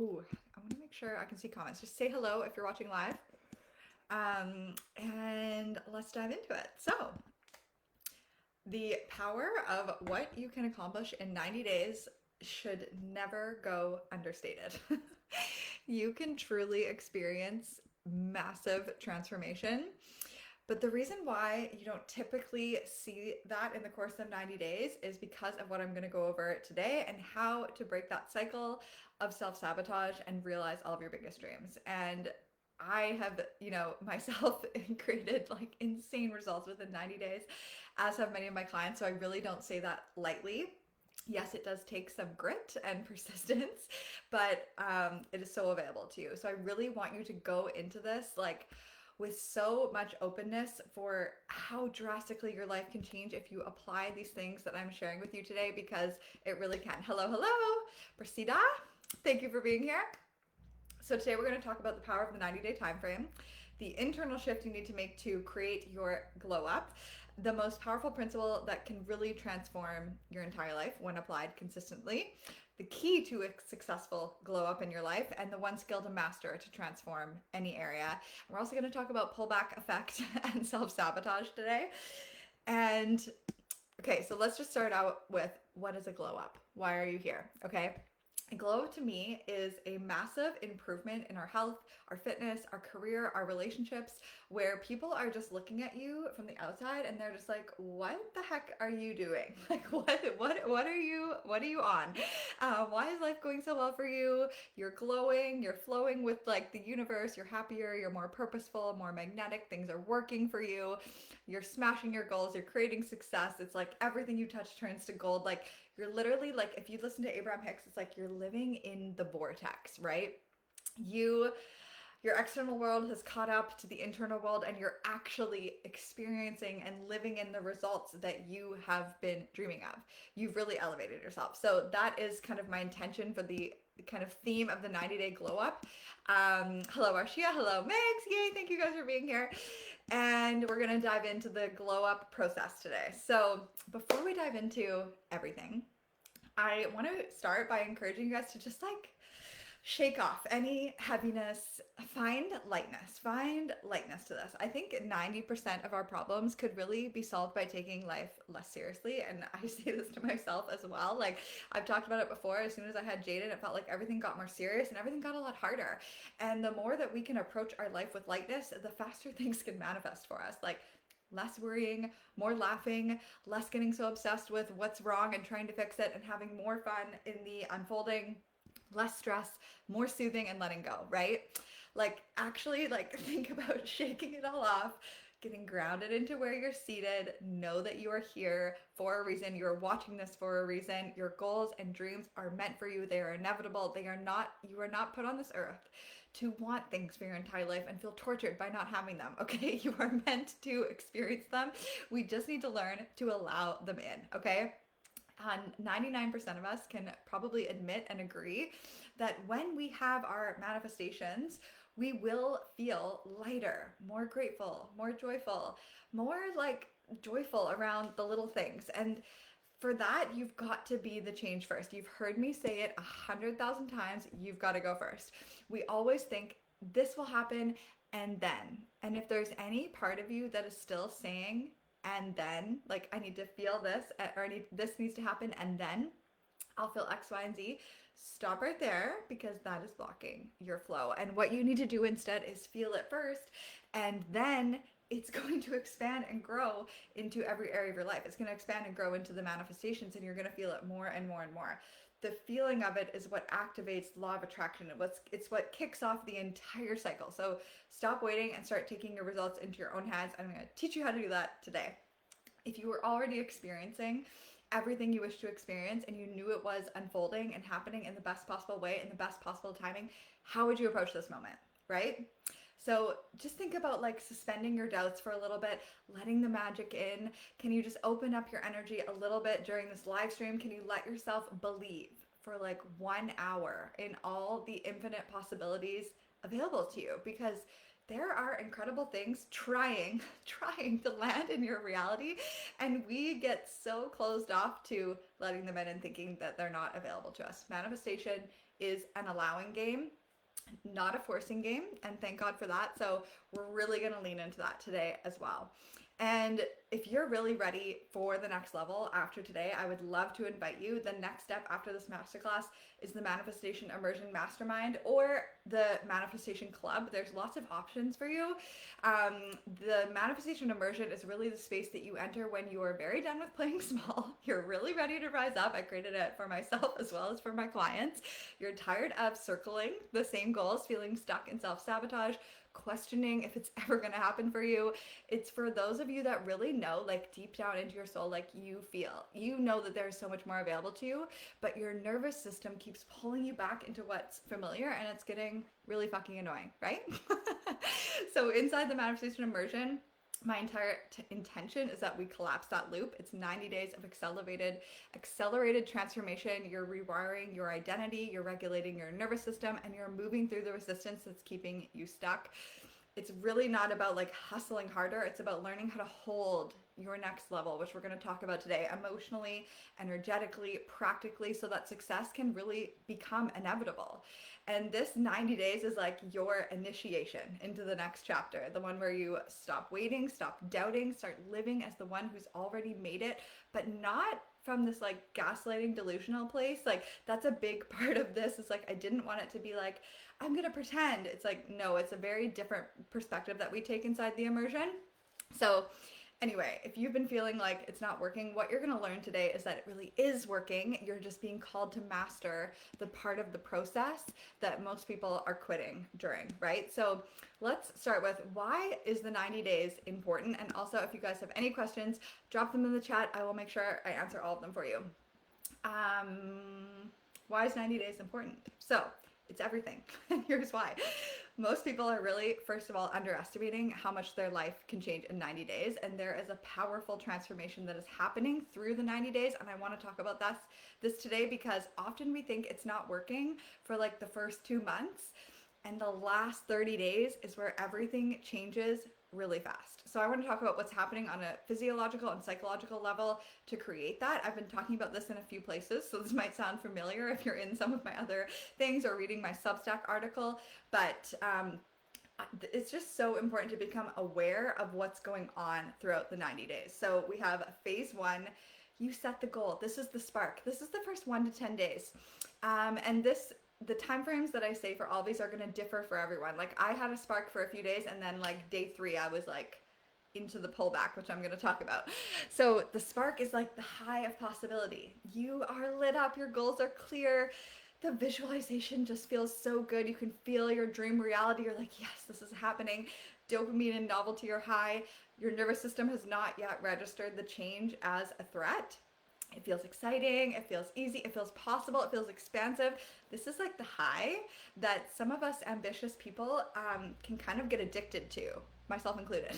Ooh, I want to make sure I can see comments. Just say hello if you're watching live. And let's dive into it. So, the power of what you can accomplish in 90 days should never go understated. You can truly experience massive transformation. But the reason why you don't typically see that in the course of 90 days is because of what I'm going to go over today and how to break that cycle of self sabotage and realize all of your biggest dreams. And I have, myself created like insane results within 90 days, as have many of my clients. So I really don't say that lightly. Yes, it does take some grit and persistence, but it is so available to you. So I really want you to go into this like with so much openness for how drastically your life can change if you apply these things that I'm sharing with you today, because it really can. Hello, hello, Priscilla. Thank you for being here. So today we're going to talk about the power of the 90-day time frame, the internal shift you need to make to create your glow up, the most powerful principle that can really transform your entire life when applied consistently, the key to a successful glow up in your life, and the one skill to master to transform any area. And we're also going to talk about pullback effect and self-sabotage today. And okay, so let's just start out with, what is a glow up? Why are you here? Okay. A glow up to me is a massive improvement in our health, our fitness, our career, our relationships, where people are just looking at you from the outside and they're just like, what the heck are you doing? Like, what are you on? Why is life going so well for you? You're glowing, you're flowing with like the universe, you're happier, you're more purposeful, more magnetic, things are working for you, you're smashing your goals, you're creating success. It's like everything you touch turns to gold. Like, you're literally like, if you listen to Abraham Hicks, it's like you're living in the vortex, right? Your external world has caught up to the internal world, and you're actually experiencing and living in the results that you have been dreaming of. You've really elevated yourself. So that is kind of my intention for the kind of theme of the 90-day glow up. Hello Arshia, hello Megs, yay, thank you guys for being here. And we're gonna dive into the glow up process today. So before we dive into everything, I want to start by encouraging you guys to just like shake off any heaviness, find lightness to this. I think 90% of our problems could really be solved by taking life less seriously. And I say this to myself as well. Like, I've talked about it before. As soon as I had Jaden, it felt like everything got more serious and everything got a lot harder. And the more that we can approach our life with lightness, the faster things can manifest for us. Like, less worrying, more laughing, less getting so obsessed with what's wrong and trying to fix it, and having more fun in the unfolding, less stress, more soothing, and letting go, right? Like, actually, like, think about shaking it all off, getting grounded into where you're seated. Know that you are here for a reason. You're watching this for a reason. Your goals and dreams are meant for you. They are inevitable. You are not put on this earth to want things for your entire life and feel tortured by not having them, okay? You are meant to experience them. We just need to learn to allow them in, okay? 99% of us can probably admit and agree that when we have our manifestations, we will feel lighter, more grateful, more joyful, more like joyful around the little things. And for that, you've got to be the change first. You've heard me say it 100,000 times. You've got to go first. We always think this will happen and then. And if there's any part of you that is still saying, and then, like, I need to feel this, or this needs to happen, and then I'll feel X, Y, and Z, stop right there, because that is blocking your flow. And what you need to do instead is feel it first, and then it's going to expand and grow into every area of your life. It's going to expand and grow into the manifestations, and you're going to feel it more and more and more. The feeling of it is what activates law of attraction. It's what kicks off the entire cycle. So stop waiting and start taking your results into your own hands. I'm going to teach you how to do that today. If you were already experiencing everything you wish to experience, and you knew it was unfolding and happening in the best possible way, in the best possible timing, how would you approach this moment, right? So just think about like suspending your doubts for a little bit, letting the magic in. Can you just open up your energy a little bit during this live stream? Can you let yourself believe for like 1 hour in all the infinite possibilities available to you? Because there are incredible things trying to land in your reality, and we get so closed off to letting them in and thinking that they're not available to us. Manifestation is an allowing game, not a forcing game, and thank God for that. So we're really going to lean into that today as well. And if you're really ready for the next level after today, I would love to invite you. The next step after this masterclass is the Manifestation Immersion Mastermind or the Manifestation Club. There's lots of options for you. The Manifestation Immersion is really the space that you enter when you are very done with playing small. You're really ready to rise up. I created it for myself as well as for my clients. You're tired of circling the same goals, feeling stuck in self-sabotage, questioning if it's ever going to happen for you. It's for those of you that really know, like deep down into your soul, like you know that there's so much more available to you, but your nervous system keeps pulling you back into what's familiar, and it's getting really fucking annoying, right? So inside the Manifestation Immersion, my entire intention is that we collapse that loop. It's 90 days of accelerated transformation. You're rewiring your identity, you're regulating your nervous system, and you're moving through the resistance that's keeping you stuck. It's really not about like hustling harder. It's about learning how to hold your next level, which we're going to talk about today, emotionally, energetically, practically, so that success can really become inevitable. And this 90 days is like your initiation into the next chapter, the one where you stop waiting, stop doubting, start living as the one who's already made it, but not from this like gaslighting delusional place. Like that's a big part of this. Is like, I didn't want it to be like, I'm gonna pretend. It's like, no, it's a very different perspective that we take inside the immersion. So anyway, if you've been feeling like it's not working, what you're going to learn today is that it really is working. You're just being called to master the part of the process that most people are quitting during, right? So let's start with, why is the 90 days important? And also, if you guys have any questions, drop them in the chat. I will make sure I answer all of them for you. Why is 90 days important? So it's everything. Here's why. Most people are really, first of all, underestimating how much their life can change in 90 days. And there is a powerful transformation that is happening through the 90 days. And I want to talk about this today, because often we think it's not working for like the first 2 months. And the last 30 days is where everything changes really fast. So I want to talk about what's happening on a physiological and psychological level to create that. I've been talking about this in a few places, so this might sound familiar if you're in some of my other things or reading my Substack article, but it's just so important to become aware of what's going on throughout the 90 days. So we have phase 1. You set the goal. This is the spark. This is the first 1 to 10 days. The time frames that I say for all these are going to differ for everyone. Like I had a spark for a few days, and then like day 3, I was like into the pullback, which I'm going to talk about. So the spark is like the high of possibility. You are lit up. Your goals are clear. The visualization just feels so good. You can feel your dream reality. You're like, yes, this is happening. Dopamine and novelty are high. Your nervous system has not yet registered the change as a threat. It feels exciting, it feels easy, it feels possible, it feels expansive. This is like the high that some of us ambitious people can kind of get addicted to, myself included.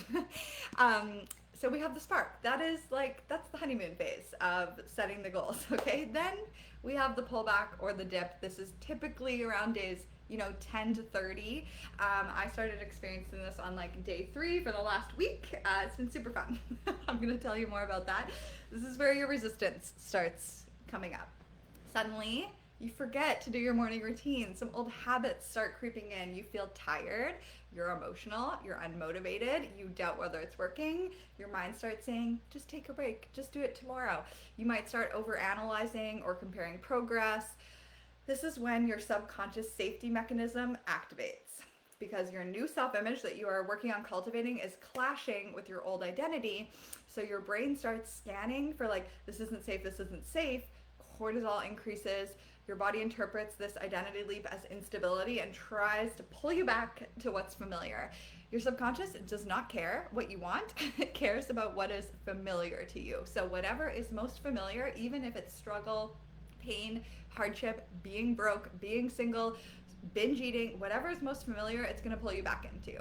So we have the spark. That's the honeymoon phase of setting the goals, okay? Then we have the pullback or the dip. This is typically around days 10 to 30. I started experiencing this on like day 3 for the last week. It's been super fun. I'm going to tell you more about that. This is where your resistance starts coming up. Suddenly, you forget to do your morning routine. Some old habits start creeping in. You feel tired, you're emotional, you're unmotivated, you doubt whether it's working. Your mind starts saying, just take a break, just do it tomorrow. You might start overanalyzing or comparing progress. This is when your subconscious safety mechanism activates, because your new self-image that you are working on cultivating is clashing with your old identity. So your brain starts scanning for like, this isn't safe, this isn't safe. Cortisol increases. Your body interprets this identity leap as instability and tries to pull you back to what's familiar. Your subconscious does not care what you want. It cares about what is familiar to you. So whatever is most familiar, even if it's struggle, pain, hardship, being broke, being single, binge eating, whatever is most familiar, it's going to pull you back into.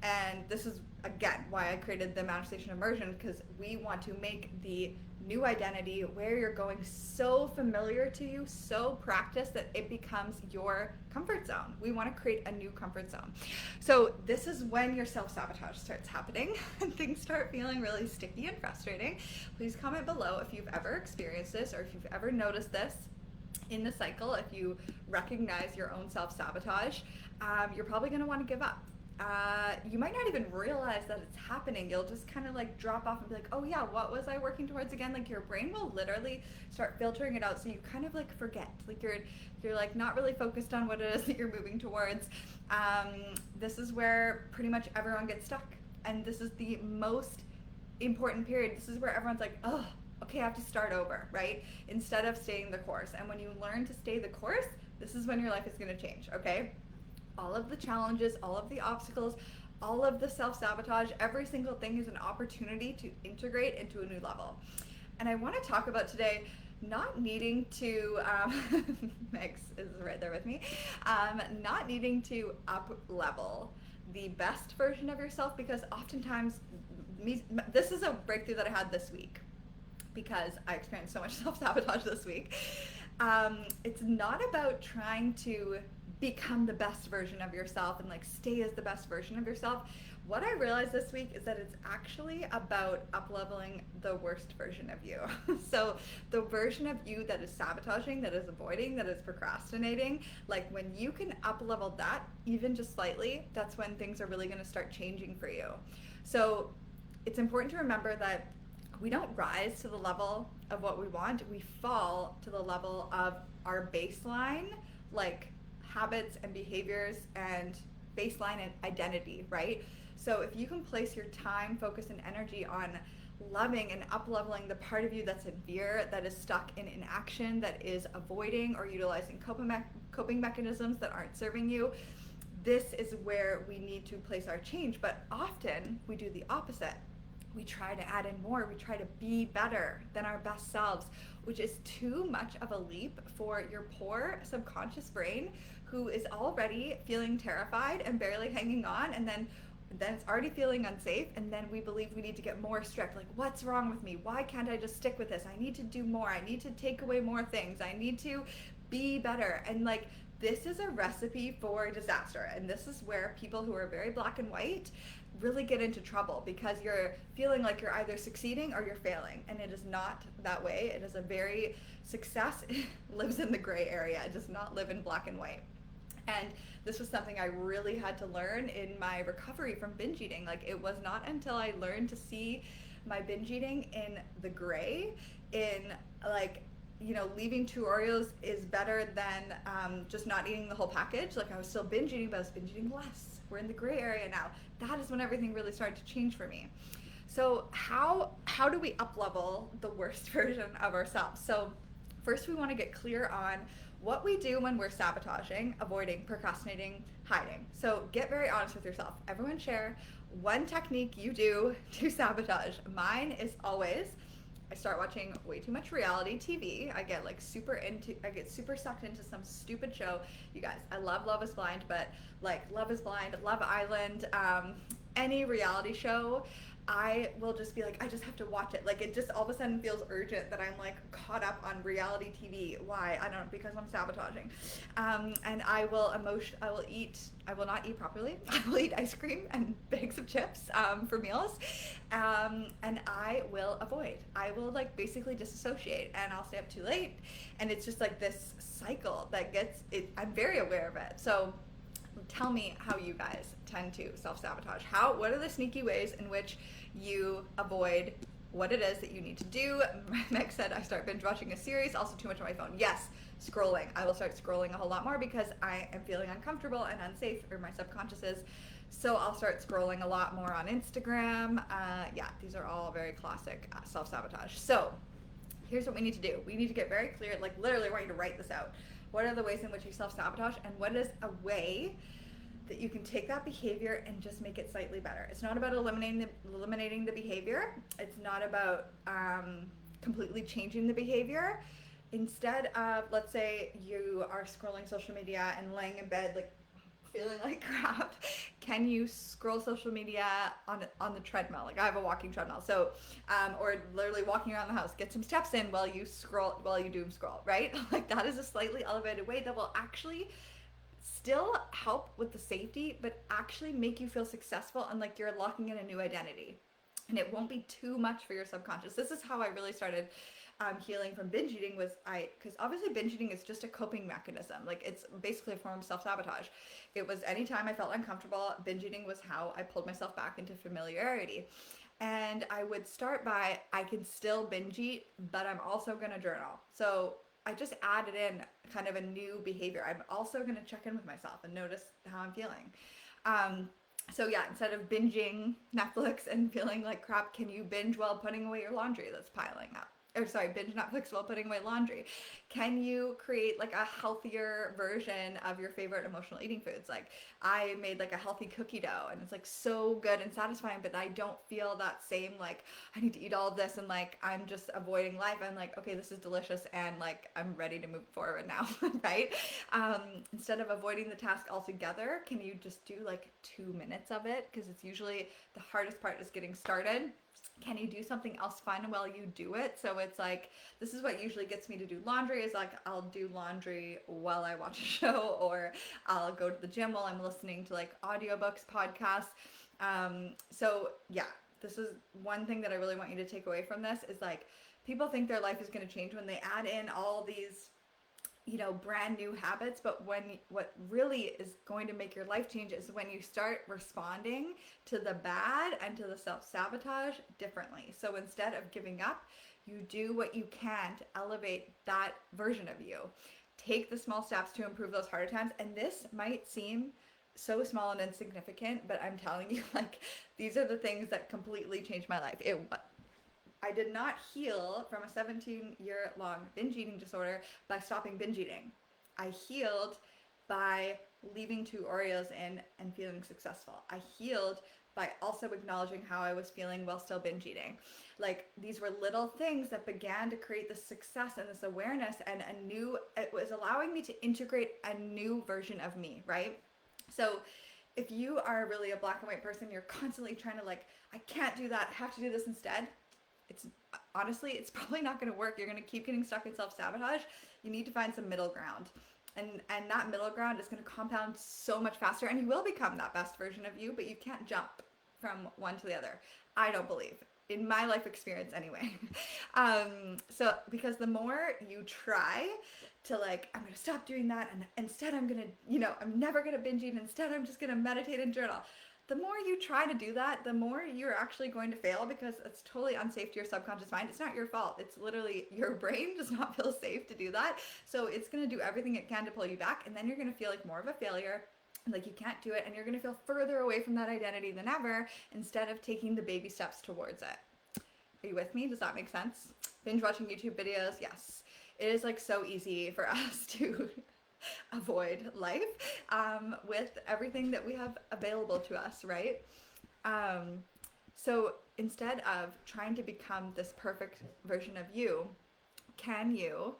And this is, again, why I created the Manifestation Immersion, because we want to make the new identity where you're going so familiar to you, so practiced that it becomes your comfort zone. We want to create a new comfort zone. So this is when your self-sabotage starts happening and things start feeling really sticky and frustrating. Please comment below if you've ever experienced this or if you've ever noticed this. in the cycle, if you recognize your own self-sabotage, you're probably going to want to give up. You might not even realize that it's happening. You'll just kind of like drop off and be like, oh yeah, what was I working towards again? Like your brain will literally start filtering it out, so you kind of like forget. Like you're like not really focused on what it is that you're moving towards. This is where pretty much everyone gets stuck, and this is the most important period. This is where everyone's like, oh, okay, I have to start over, right? Instead of staying the course. And when you learn to stay the course, this is when your life is going to change, okay? All of the challenges, all of the obstacles, all of the self-sabotage, every single thing is an opportunity to integrate into a new level. And I want to talk about today not needing to, Megs is right there with me, not needing to up level the best version of yourself, because oftentimes, this is a breakthrough that I had this week because I experienced so much self-sabotage this week. It's not about trying to become the best version of yourself and like stay as the best version of yourself. What I realized this week is that it's actually about up-leveling the worst version of you. So the version of you that is sabotaging, that is avoiding, that is procrastinating, like when you can up-level that even just slightly, that's when things are really going to start changing for you. So it's important to remember that we don't rise to the level of what we want, we fall to the level of our baseline, like habits and behaviors and baseline and identity, right? So if you can place your time, focus, and energy on loving and up-leveling the part of you that's in fear, that is stuck in inaction, that is avoiding or utilizing coping mechanisms that aren't serving you, this is where we need to place our change. But often we do the opposite. We try to add in more. We try to be better than our best selves, which is too much of a leap for your poor subconscious brain, who is already feeling terrified and barely hanging on, and then it's already feeling unsafe, and then we believe we need to get more strict. Like, what's wrong with me? Why can't I just stick with this? I need to do more. I need to take away more things. I need to be better. And like, this is a recipe for disaster. And this is where people who are very black and white really get into trouble, because you're feeling like you're either succeeding or you're failing, and it is not that way. It is a very, success lives in the gray area. It does not live in black and white. And this was something I really had to learn in my recovery from binge eating. Like, it was not until I learned to see my binge eating in the gray, in like, you know, leaving 2 Oreos is better than just not eating the whole package. Like, I was still binge eating, but I was binge eating less. We're in the gray area now. That is when everything really started to change for me. So how do we up-level the worst version of ourselves? So first, we want to get clear on what we do when we're sabotaging, avoiding, procrastinating, hiding. So get very honest with yourself. Everyone share one technique you do to sabotage. Mine is always, I start watching way too much reality TV. I get super sucked into some stupid show. You guys, I love Love is Blind, but like Love is Blind, Love Island, any reality show, I will just be like, I just have to watch it. Like, it just all of a sudden feels urgent that I'm like caught up on reality TV. Why? I don't know, because I'm sabotaging. And I will not eat properly. I will eat ice cream and bags of chips for meals. And I will avoid. I will like basically disassociate, and I'll stay up too late. And it's just like this cycle that gets it. I'm very aware of it. So tell me how you guys tend to self-sabotage. What are the sneaky ways in which you avoid what it is that you need to do? Meg said, I start binge watching a series, also too much on my phone. Yes, scrolling. I will start scrolling a whole lot more because I am feeling uncomfortable and unsafe, or my subconscious is. So I'll start scrolling a lot more on Instagram. Yeah, these are all very classic self-sabotage. So here's what we need to do. We need to get very clear, like literally I want you to write this out. What are the ways in which you self-sabotage, and what is a way that you can take that behavior and just make it slightly better? It's not about eliminating the behavior. It's not about completely changing the behavior. Instead of, let's say you are scrolling social media and laying in bed like feeling like crap, can you scroll social media on the treadmill? Like, I have a walking treadmill, so or literally walking around the house, get some steps in while you doom scroll, right? Like, that is a slightly elevated way that will actually still help with the safety, but actually make you feel successful and like you're locking in a new identity. And it won't be too much for your subconscious. This is how I really started healing from binge eating was because obviously binge eating is just a coping mechanism. Like it's basically a form of self-sabotage. It was anytime I felt uncomfortable, binge eating was how I pulled myself back into familiarity. And I would start by, I can still binge eat, but I'm also going to journal. So I just added in kind of a new behavior. I'm also going to check in with myself and notice how I'm feeling. So yeah, instead of binging Netflix and feeling like crap, can you binge while putting away your laundry that's piling up? Or sorry, binge Netflix while putting away laundry. Can you create like a healthier version of your favorite emotional eating foods? Like I made like a healthy cookie dough and it's like so good and satisfying, but I don't feel that same like I need to eat all of this and like I'm just avoiding life. I'm like, okay, this is delicious and like I'm ready to move forward now, right? Instead of avoiding the task altogether, can you just do like 2 minutes of it? Because it's usually the hardest part is getting started. Can you do something else fun while you do it? So it's like, this is what usually gets me to do laundry is like, I'll do laundry while I watch a show, or I'll go to the gym while I'm listening to like audiobooks, podcasts. So yeah, this is one thing that I really want you to take away from this is like, people think their life is going to change when they add in all these brand new habits, but what really is going to make your life change is when you start responding to the bad and to the self-sabotage differently. So instead of giving up, you do what you can to elevate that version of you. Take the small steps to improve those harder times, and this might seem so small and insignificant, but I'm telling you, like, these are the things that completely changed my life. I did not heal from a 17-year-long binge eating disorder by stopping binge eating. I healed by leaving 2 Oreos in and feeling successful. I healed by also acknowledging how I was feeling while still binge eating. Like these were little things that began to create this success and this awareness and it was allowing me to integrate a new version of me, right? So if you are really a black and white person, you're constantly trying to like, I can't do that, I have to do this instead. It's honestly, it's probably not going to work. You're going to keep getting stuck in self-sabotage. You need to find some middle ground. And that middle ground is going to compound so much faster and you will become that best version of you, but you can't jump from one to the other. I don't believe. In my life experience anyway. So because the more you try to like, I'm going to stop doing that and instead I'm going to, I'm never going to binge eat. Instead I'm just going to meditate and journal. The more you try to do that, the more you're actually going to fail because it's totally unsafe to your subconscious mind. It's not your fault. It's literally your brain does not feel safe to do that. So it's going to do everything it can to pull you back. And then you're going to feel like more of a failure, like you can't do it. And you're going to feel further away from that identity than ever instead of taking the baby steps towards it. Are you with me? Does that make sense? Binge watching YouTube videos? Yes. It is like so easy for us to avoid life with everything that we have available to us, right? So instead of trying to become this perfect version of you, can you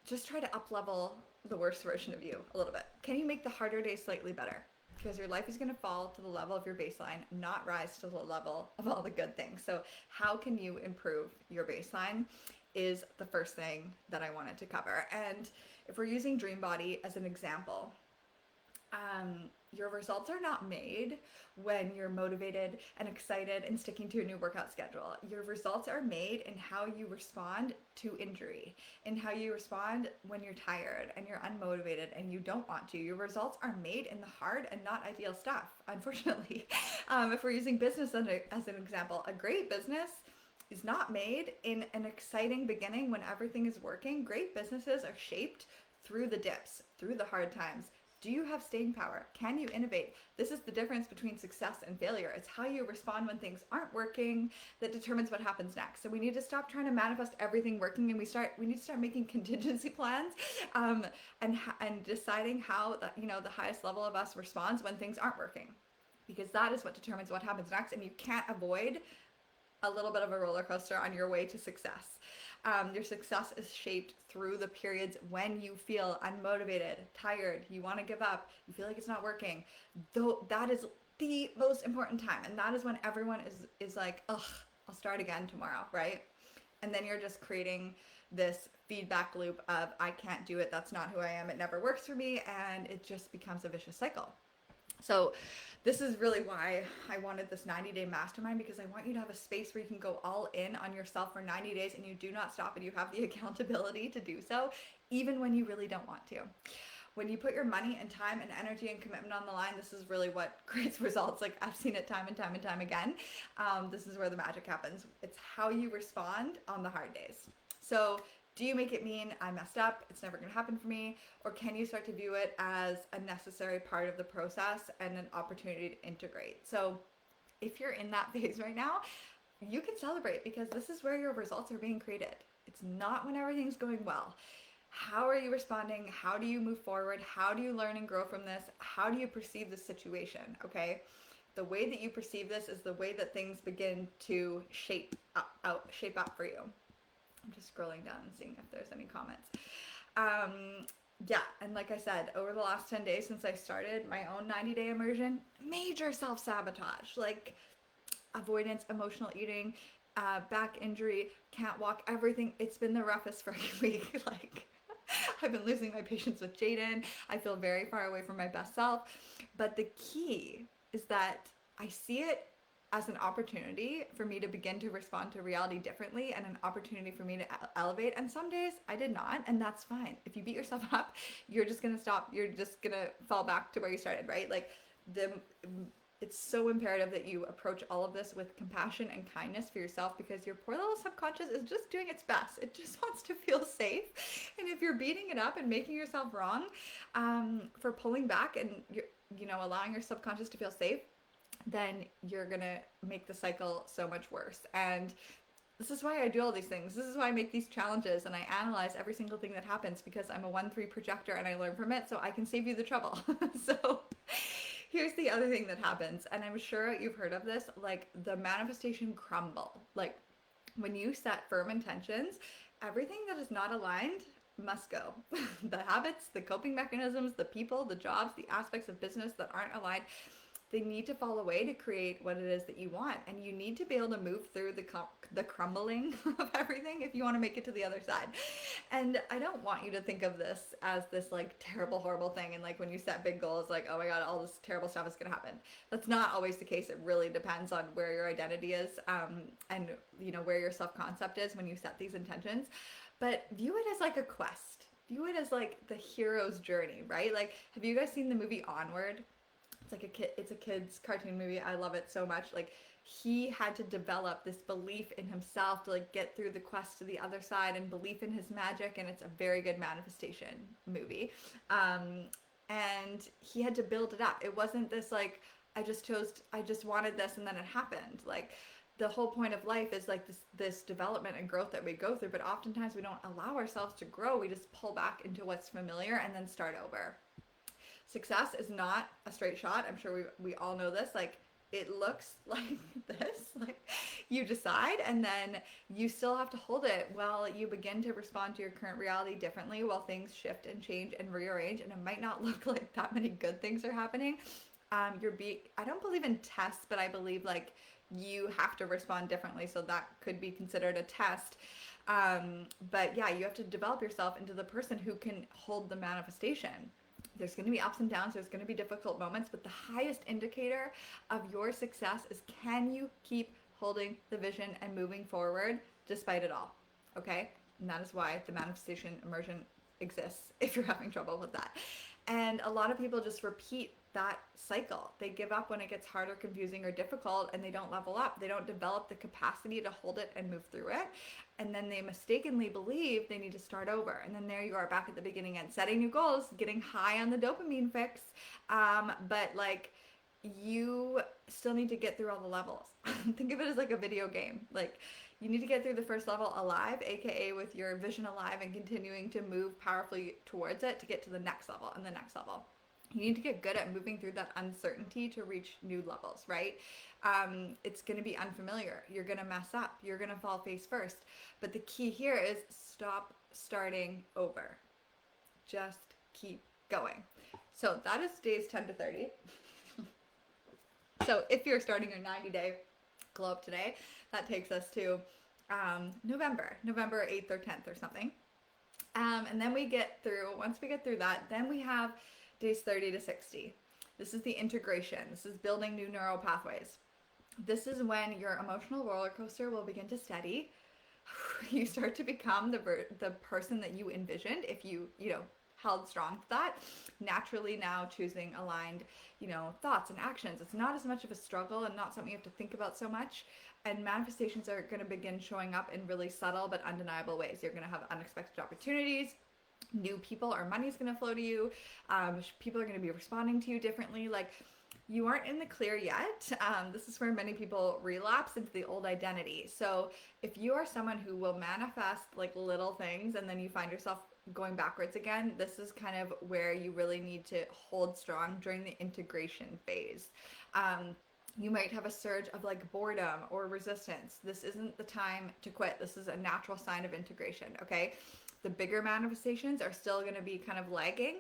just try to up level the worst version of you a little bit? Can you make the harder days slightly better? Because your life is going to fall to the level of your baseline, not rise to the level of all the good things. So how can you improve your baseline is the first thing that I wanted to cover. And if we're using Dream Body as an example, your results are not made when you're motivated and excited and sticking to a new workout schedule. Your results are made in how you respond to injury, in how you respond when you're tired and you're unmotivated and you don't want to. Your results are made in the hard and not ideal stuff, unfortunately. If we're using business as an example, a great business is not made in an exciting beginning when everything is working. Great businesses are shaped through the dips, through the hard times. Do you have staying power? Can you innovate? This is the difference between success and failure. It's how you respond when things aren't working that determines what happens next. So we need to stop trying to manifest everything working, and we need to start making contingency plans and deciding how the highest level of us responds when things aren't working, because that is what determines what happens next. And you can't avoid a little bit of a roller coaster on your way to success. Your success is shaped through the periods when you feel unmotivated, tired, you want to give up, you feel like it's not working. Though that is the most important time, and that is when everyone is like, ugh, I'll start again tomorrow, right? And then you're just creating this feedback loop of I can't do it, that's not who I am, it never works for me, and it just becomes a vicious cycle. So this is really why I wanted this 90-day mastermind, because I want you to have a space where you can go all in on yourself for 90 days and you do not stop, and you have the accountability to do so even when you really don't want to. When you put your money and time and energy and commitment on the line, this is really what creates results. Like, I've seen it time and time and time again. This is where the magic happens. It's how you respond on the hard days. So do you make it mean I messed up, it's never going to happen for me? Or can you start to view it as a necessary part of the process and an opportunity to integrate? So if you're in that phase right now, you can celebrate, because this is where your results are being created. It's not when everything's going well. How are you responding? How do you move forward? How do you learn and grow from this? How do you perceive the situation? Okay. The way that you perceive this is the way that things begin to shape up for you. I'm just scrolling down and seeing if there's any comments. Yeah, and like I said, over the last 10 days since I started my own 90-day immersion, major self-sabotage, like avoidance, emotional eating, back injury, can't walk, everything. It's been the roughest for a week. Like, I've been losing my patience with Jaden. I feel very far away from my best self. But the key is that I see it as an opportunity for me to begin to respond to reality differently, and an opportunity for me to elevate. And some days I did not, and that's fine. If you beat yourself up, you're just gonna stop. You're just gonna fall back to where you started, right? Like, the it's so imperative that you approach all of this with compassion and kindness for yourself, because your poor little subconscious is just doing its best. It just wants to feel safe. And if you're beating it up and making yourself wrong for pulling back and you're allowing your subconscious to feel safe, then you're gonna make the cycle so much worse. And this is why I do all these things. This is why I make these challenges and I analyze every single thing that happens, because I'm a 1-3 projector and I learn from it, so I can save you the trouble. So here's the other thing that happens, and I'm sure you've heard of this, like the manifestation crumble. Like, when you set firm intentions, everything that is not aligned must go. The habits, the coping mechanisms, the people, the jobs, the aspects of business that aren't aligned, they need to fall away to create what it is that you want. And you need to be able to move through the crumbling of everything if you want to make it to the other side. And I don't want you to think of this as this like terrible, horrible thing. And like when you set big goals, like, oh my God, all this terrible stuff is going to happen. That's not always the case. It really depends on where your identity is, and where your self-concept is when you set these intentions. But view it as like a quest. View it as like the hero's journey, right? Like, have you guys seen the movie Onward? It's a kid's cartoon movie. I love it so much. Like, he had to develop this belief in himself to like get through the quest to the other side, and belief in his magic, and it's a very good manifestation movie. And he had to build it up. It wasn't this like, I just wanted this and then it happened. Like, the whole point of life is like this development and growth that we go through, but oftentimes we don't allow ourselves to grow. We just pull back into what's familiar and then start over. Success is not a straight shot. I'm sure we all know this. Like, it looks like this. Like, you decide and then you still have to hold it while you begin to respond to your current reality differently, while things shift and change and rearrange, and it might not look like that many good things are happening. I don't believe in tests, but I believe like you have to respond differently, so that could be considered a test. But yeah, you have to develop yourself into the person who can hold the manifestation. There's going to be ups and downs, there's going to be difficult moments, but the highest indicator of your success is, can you keep holding the vision and moving forward despite it all? Okay? And that is why the manifestation immersion exists, if you're having trouble with that. And a lot of people just repeat that cycle. They give up when it gets hard or confusing or difficult, and they don't level up. They don't develop the capacity to hold it and move through it. And then they mistakenly believe they need to start over. And then there you are back at the beginning and setting new goals, getting high on the dopamine fix. But like, you still need to get through all the levels. Think of it as like a video game. Like, you need to get through the first level alive, aka with your vision alive, and continuing to move powerfully towards it to get to the next level and the next level. You need to get good at moving through that uncertainty to reach new levels, right? It's going to be unfamiliar. You're going to mess up. You're going to fall face first. But the key here is stop starting over. Just keep going. So that is days 10 to 30. So if you're starting your 90-day glow up today, that takes us to November 8th or 10th or something. And then once we get through that, then we have days 30 to 60. This is the integration. This is building new neural pathways. This is when your emotional roller coaster will begin to steady. You start to become the person that you envisioned if you held strong to that. Naturally now choosing aligned, thoughts and actions. It's not as much of a struggle and not something you have to think about so much. And manifestations are going to begin showing up in really subtle but undeniable ways. You're going to have unexpected opportunities. New people or money is going to flow to you. People are going to be responding to you differently. Like, you aren't in the clear yet. This is where many people relapse into the old identity. So if you are someone who will manifest like little things and then you find yourself going backwards again, this is kind of where you really need to hold strong during the integration phase. You might have a surge of like boredom or resistance. This isn't the time to quit. This is a natural sign of integration, okay? The bigger manifestations are still going to be kind of lagging.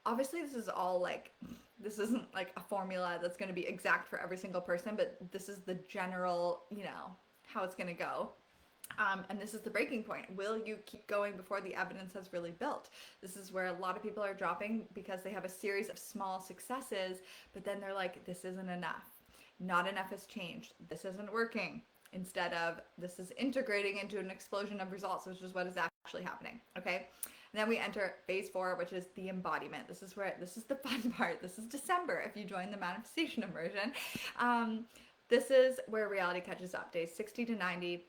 Obviously, this isn't like a formula that's going to be exact for every single person, but this is the general, how it's going to go. And this is the breaking point. Will you keep going before the evidence has really built? This is where a lot of people are dropping because they have a series of small successes, but then they're like, this isn't enough. Not enough has changed. This isn't working. Instead of this is integrating into an explosion of results, which is what is actually happening. Okay. And then we enter phase 4, which is the embodiment. This is the fun part. This is December if you join the manifestation immersion. This is where reality catches up. Days 60 to 90.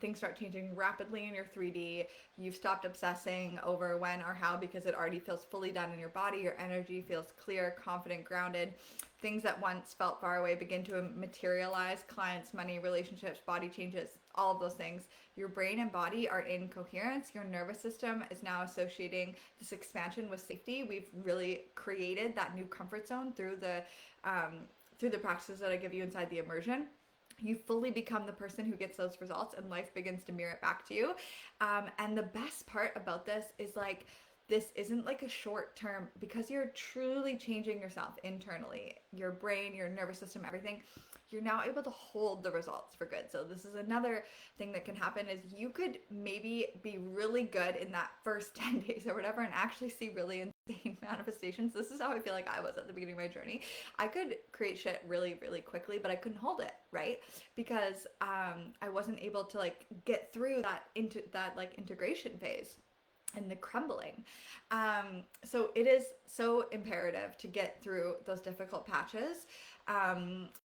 Things start changing rapidly in your 3D. You've stopped obsessing over when or how because it already feels fully done in your body. Your energy feels clear, confident, grounded. Things that once felt far away begin to materialize. Clients, money, relationships, body changes, all of those things. Your brain and body are in coherence. Your nervous system is now associating this expansion with safety. We've really created that new comfort zone through the practices that I give you inside the immersion. You fully become the person who gets those results and life begins to mirror it back to you. And the best part about this is like, this isn't like a short term, because you're truly changing yourself internally, your brain, your nervous system, everything. You're now able to hold the results for good. So this is another thing that can happen is you could maybe be really good in that first 10 days or whatever and actually see really insane manifestations. This is how I feel like I was at the beginning of my journey. I could create shit really, really quickly, but I couldn't hold it, right? Because I wasn't able to like get through that integration phase and the crumbling. So it is so imperative to get through those difficult patches.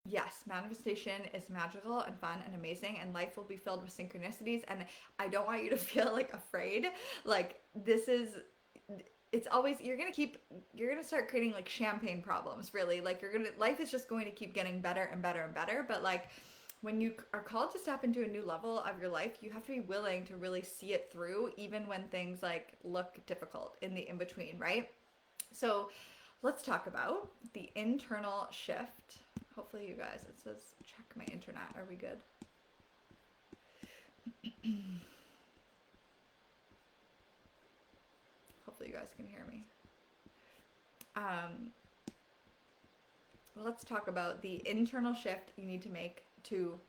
Yes, manifestation is magical and fun and amazing, and life will be filled with synchronicities. And I don't want you to feel like afraid. Like, it's always, you're gonna start creating like champagne problems, really. Like, life is just going to keep getting better and better and better. But like, when you are called to step into a new level of your life, you have to be willing to really see it through, even when things like look difficult in the in-between, right? So let's talk about the internal shift. Hopefully you guys, it says check my internet. Are we good? Hopefully you guys can hear me. Let's talk about the internal shift you need to make to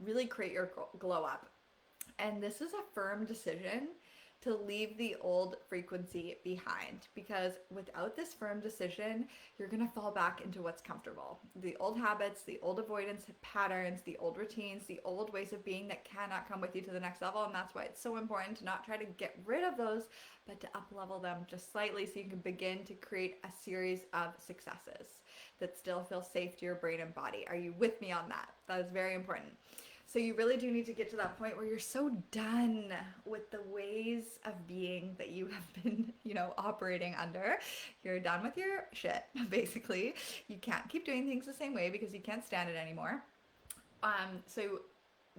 really create your glow up. And this is a firm decision to leave the old frequency behind, because without this firm decision, you're going to fall back into what's comfortable. The old habits, the old avoidance patterns, the old routines, the old ways of being that cannot come with you to the next level. And that's why it's so important to not try to get rid of those, but to up level them just slightly so you can begin to create a series of successes that still feel safe to your brain and body. Are you with me on that? That is very important. So you really do need to get to that point where you're so done with the ways of being that you have been, operating under. You're done with your shit, basically. You can't keep doing things the same way because you can't stand it anymore. So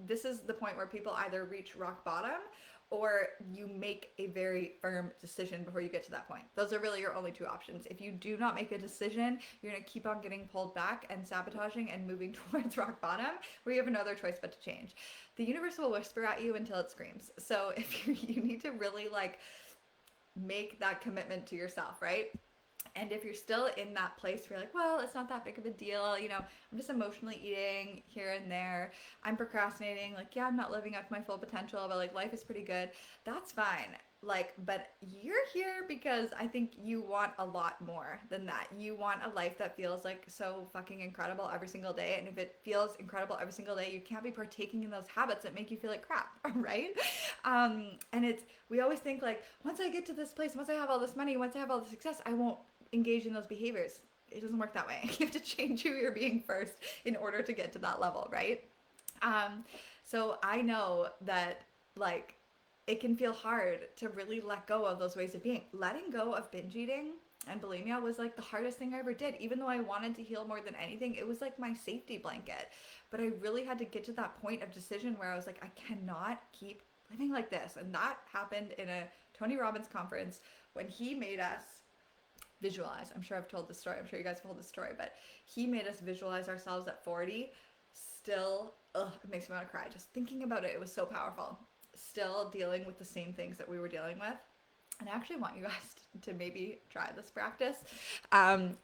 this is the point where people either reach rock bottom or you make a very firm decision before you get to that point. Those are really your only two options. If you do not make a decision, you're gonna keep on getting pulled back and sabotaging and moving towards rock bottom, where you have no other choice but to change. The universe will whisper at you until it screams. So if you need to really make that commitment to yourself, right? And if you're still in that place where you're like, well, it's not that big of a deal, I'm just emotionally eating here and there, I'm procrastinating, I'm not living up to my full potential, but life is pretty good, that's fine. like, but you're here because I think you want a lot more than that. You want a life that feels like so fucking incredible every single day. And if it feels incredible every single day, you can't be partaking in those habits that make you feel like crap, right? And we always think like, once I get to this place, once I have all this money, once I have all the success, I won't engage in those behaviors. It doesn't work that way. You have to change who you're being first in order to get to that level, right? Um, so I know that like it can feel hard to really let go of those ways of being. Letting go of binge eating and bulimia was like the hardest thing I ever did. Even though I wanted to heal more than anything, it was like my safety blanket. But I really had to get to that point of decision where I was like, I cannot keep living like this. And that happened in a Tony Robbins conference when he made us visualize. I'm sure I've told this story. I'm sure you guys have told this story, but he made us visualize ourselves at 40, still, ugh, it makes me want to cry. Just thinking about it, it was so powerful. Still dealing with the same things that we were dealing with. And I actually want you guys to maybe try this practice.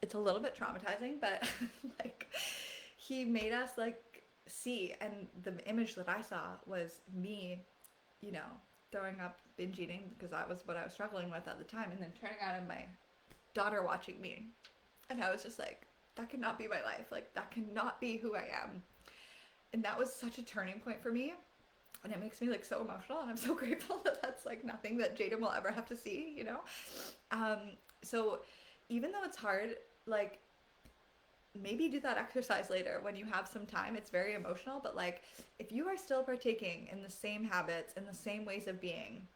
It's a little bit traumatizing, but like he made us like see, and the image that I saw was me, you know, throwing up, binge eating, because that was what I was struggling with at the time, and then turning around and my daughter watching me. And I was just like, that cannot be my life. Like, that cannot be who I am. And that was such a turning point for me. And it makes me like so emotional. And I'm so grateful that that's like nothing that Jaden will ever have to see, you know? So even though it's hard, like maybe do that exercise later when you have some time. It's very emotional, but like if you are still partaking in the same habits, in the same ways of being,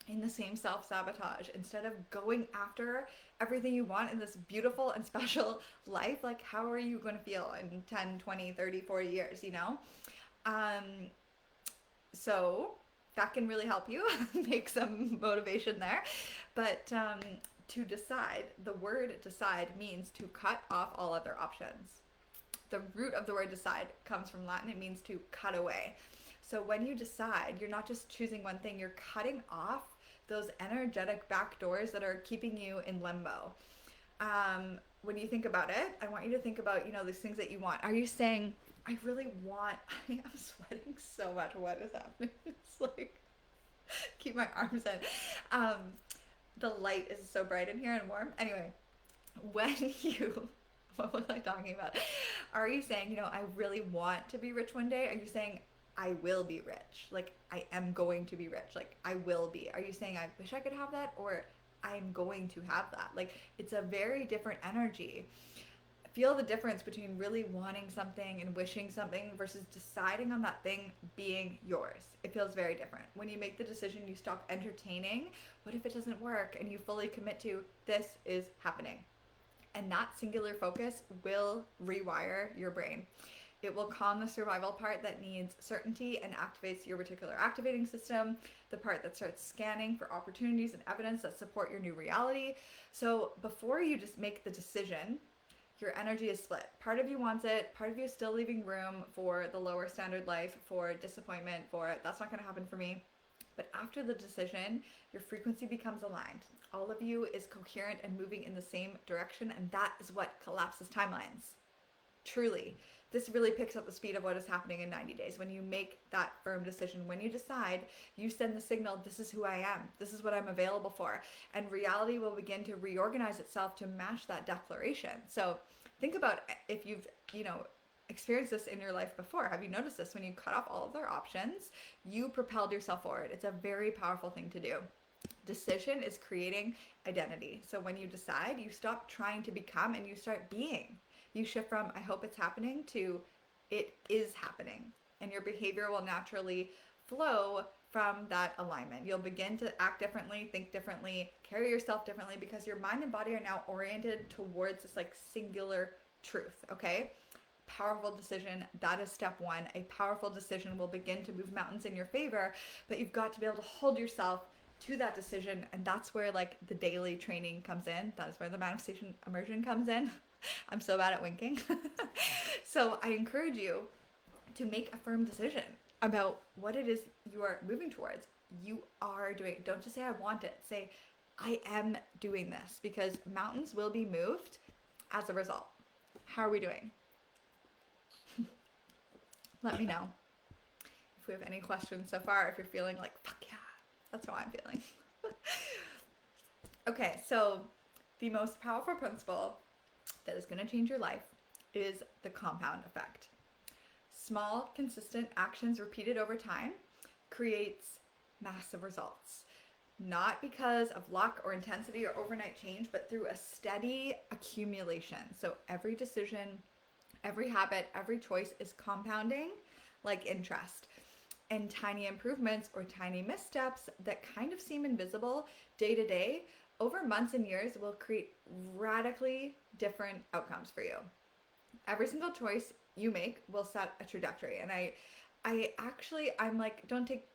in the same self-sabotage, instead of going after everything you want in this beautiful and special life, like how are you going to feel in 10, 20, 30, 40 years, you know? So that can really help you make some motivation there. But to decide, the word decide means to cut off all other options. The root of the word decide comes from Latin. It means to cut away. So when you decide, you're not just choosing one thing, you're cutting off those energetic back doors that are keeping you in limbo. When you think about it, I want you to think about, you know, these things that you want. Are you saying, I really want, I am sweating so much. What is happening? It's like, keep my arms in. The light is so bright in here and warm. Anyway, when you, what was I talking about? Are you saying, you know, I really want to be rich one day? Are you saying, I will be rich? Like, I am going to be rich. Like, I will be. Are you saying, I wish I could have that? Or I'm going to have that? Like, it's a very different energy. Feel the difference between really wanting something and wishing something versus deciding on that thing being yours. It feels very different. When you make the decision, you stop entertaining, what if it doesn't work? And you fully commit to, this is happening. And that singular focus will rewire your brain. It will calm the survival part that needs certainty and activates your reticular activating system, the part that starts scanning for opportunities and evidence that support your new reality. So before you just make the decision, your energy is split. Part of you wants it, part of you is still leaving room for the lower standard life, for disappointment, for that's not going to happen for me. But after the decision, your frequency becomes aligned. All of you is coherent and moving in the same direction, and that is what collapses timelines. Truly. This really picks up the speed of what is happening in 90 days. When you make that firm decision, when you decide, you send the signal, this is who I am. This is what I'm available for. And reality will begin to reorganize itself to match that declaration. So think about if you've, you know, experienced this in your life before. Have you noticed this? When you cut off all of their options, you propelled yourself forward. It's a very powerful thing to do. Decision is creating identity. So when you decide, you stop trying to become and you start being. You shift from, I hope it's happening, to it is happening. And your behavior will naturally flow from that alignment. You'll begin to act differently, think differently, carry yourself differently, because your mind and body are now oriented towards this like singular truth, okay? Powerful decision. That is step one. A powerful decision will begin to move mountains in your favor, but you've got to be able to hold yourself to that decision. And that's where like the daily training comes in. That is where the manifestation immersion comes in. I'm so bad at winking. So I encourage you to make a firm decision about what it is you are moving towards. You are doing it. Don't just say, I want it. Say, I am doing this, because mountains will be moved as a result. How are we doing? Let me know if we have any questions so far, if you're feeling like, fuck yeah, that's how I'm feeling. Okay, so the most powerful principle that is going to change your life is the compound effect. Small, consistent actions repeated over time creates massive results. Not because of luck or intensity or overnight change, but through a steady accumulation. So every decision, every habit, every choice is compounding like interest. And tiny improvements or tiny missteps that kind of seem invisible day to day over months and years will create radically different outcomes for you. Every single choice you make will set a trajectory. And I'm like, don't take,